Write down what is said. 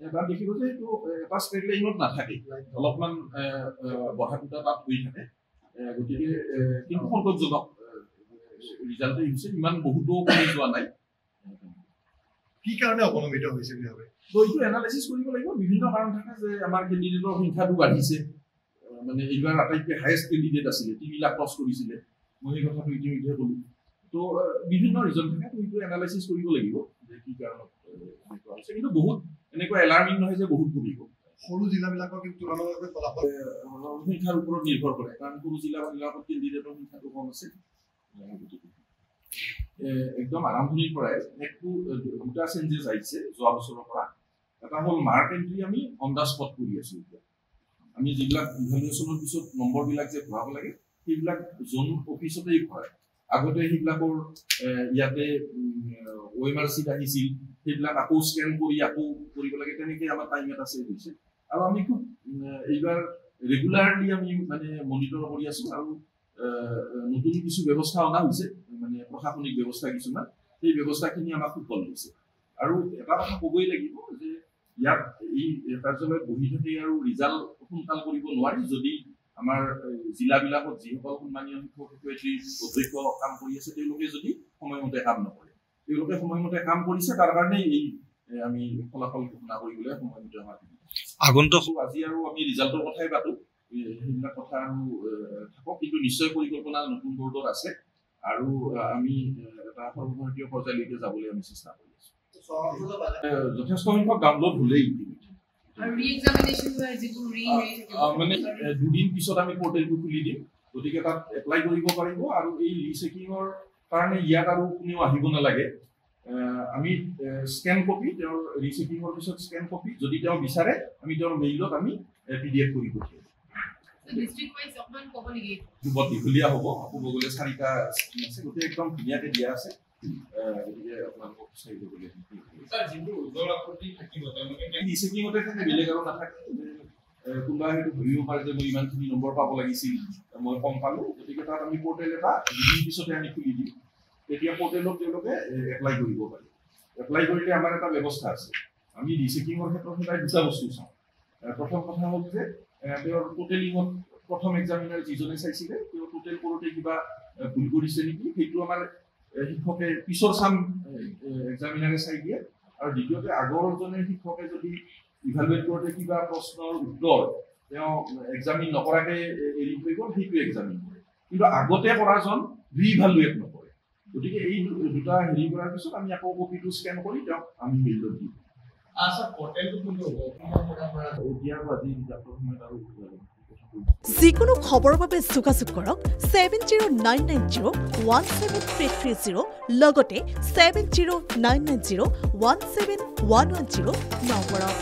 তাত দেখিব যে এইটো এটা ষ্ট্ৰেট লাইনত নাথাকে, অলপমান বহা দুটা তাত হৈ থাকে। গতিকে কিন্তু সন্তোষজনক ৰিজাল্ট আহিছে, ইমান বহুতো কমি যোৱা নাই। কি কাৰণে অৱলম্বিত হৈছে বুলি ভাবে? তো এইটো এনালাইচিছ কৰিব লাগিব। বিভিন্ন কাৰণ থাকে যে আমাৰ কেণ্ডিডেটৰ সংখ্যাটো বাঢ়িছে, মানে এইবাৰ আটাইতকৈ হায়েষ্ট কেণ্ডিডেট আছিলে, 3 লাখ ক্ৰছ কৰিছিলে, মই সেই কথাটো ইতিমধ্যে ক'লো। তো বিভিন্ন ৰিজন থাকে, তো এইটো এনালাইচিছ কৰিব লাগিব যে কি কাৰণত এনেকুৱা হৈছে। কিন্তু বহুত এনেকুৱা এলাৰ্মিং নহয় যে বহুত কমিব। সৰু জিলাবিলাকৰ কিন্তু তুলনামূলকভাৱে ফলাফল সংখ্যাৰ ওপৰত নিৰ্ভৰ কৰে, কাৰণ সৰু জিলাবিলাকত কেণ্ডিডেটৰ সংখ্যাটো কম আছে। একদম আৰম্ভণিৰ পৰাই দুটা চেঞ্জেছ আহিছে যোৱা বছৰৰ পৰা। এটা হ'ল মাৰ্ক এণ্ট্ৰি আমি অন দ্য স্পট কৰি আছো। এতিয়া আমি যিবিলাক ইভালুৱেশ্যনৰ পিছত নম্বৰবিলাক যে ভৰাব লাগে, সেইবিলাক জোন অফিচতেই ভৰাই। আগতে সেইবিলাকৰ ইয়াতে OMRCত আহিছিল, সেইবিলাক আকৌ স্কেন কৰি আকৌ কৰিব লাগে, তেনেকৈ আমাৰ টাইম এটা ছেভ হৈছে। আৰু আমি খুব এইবাৰ ৰেগুলাৰলি আমি মানে মনিটৰ কৰি আছো। আৰু নতুন কিছু ব্যৱস্থা অনা হৈছে, মানে প্ৰশাসনিক ব্যৱস্থা কিছুমান, সেই ব্যৱস্থাখিনি আমাক সুফল দিছে। আৰু এটা কথা ক'বই লাগিব যে ইয়াত এই কাৰ্যালয়ত বহি থাকে আৰু ৰিজাল্ট সোনকাল কৰিব নোৱাৰি। যদি আমাৰ জিলাবিলাকত যিসকল সন্মানীয় শিক্ষক শিক্ষয়িত্ৰী অধ্যক্ষ কাম কৰি আছে, তেওঁলোকে যদি সময়মতে কাম নকৰে, তেওঁলোকে সময়মতে কাম কৰিছে, তাৰ কাৰণেই এই আমি ফলাফল ঘোষণা কৰিবলৈ সময়মতে আমাৰ আগন্তুক আজি আৰু আমি ৰিজাল্টৰ কথাই পাতো, সেইবিলাক কথা আৰু থাকক। কিন্তু নিশ্চয় পৰিকল্পনা নতুন বৰ্ডত আছে, আৰু আমি এটা সৰ্বভাৰতীয় পৰ্যায়লৈকে যাবলৈ আমি চেষ্টা কৰি আছো। যথেষ্ট সংখ্যক ডাউনলোড হলেই মানে 2 দিন পিছত আমি পৰ্টেলটো খুলি দিম, গতিকে তাত এপ্লাই কৰিব পাৰিব। আৰু এই ৰিচেকিঙৰ কাৰণে ইয়াত আৰু কোনেও আহিব নালাগে। আমি স্কেন কপি, তেওঁৰ ৰিচেকিঙৰ পিছত স্কেন কপি যদি তেওঁ বিচাৰে, আমি তেওঁৰ মেইলত আমি PDF কৰি পঠিয়াম। বৰ দীঘলীয়া হ'ব, ক'ব গ'লে 4টা স্কিম আছে, গোটেই একদম ধুনীয়াকে দিয়া আছে। গতিকে আপোনালোকক চাই ল'বলৈ ৰিচেকিঙতে থাকে, বেলেগ আৰু নাথাকে। কোনোবা সেইটো ধৰিব পাৰে যে মই ইমানখিনি নম্বৰ পাব লাগিছিল, মই কম পালো, গতিকে তাত আমি পৰ্টেল এটা 2 দিন পিছতে আমি খুলি দিম। তেতিয়া পৰ্টেলত তেওঁলোকে এপ্লাই কৰিব পাৰে। এপ্লাই কৰিলে আমাৰ এটা ব্যৱস্থা আছে। আমি ৰিচেকিঙৰ ক্ষেত্ৰত সদায় 2টা বস্তু চাওঁ। প্ৰথম কথা হ'ল যে তেওঁৰ টোটেলিঙত প্ৰথম এক্সামিনাৰ যিজনে চাইছিলে, তেওঁ টোটেল কৰোঁতে কিবা ভুল কৰিছে নেকি, সেইটো আমাৰ শিক্ষকে পিছৰ চাম এক্সামিনাৰে চাই দিয়ে। আৰু দ্বিতীয়তে আগৰজনে শিক্ষকে যদি ইভালুৱেট কৰোঁতে কিবা প্ৰশ্নৰ উত্তৰ তেওঁ এক্সামিন নকৰাকে এৰি থৈ গ'ল, সেইটো এক্সামিন কৰে। কিন্তু আগতে কৰাজন ৰিইভালুৱেট নকৰে। গতিকে এই 2টা হেৰি কৰাৰ পিছত আমি আকৌ কপিটো স্কেন কৰি তেওঁক আমি মেইলত দিম। যিকোনো খবৰৰ বাবে যোগাযোগ কৰক 7099017330 লগতে 7099017110 নম্বৰত।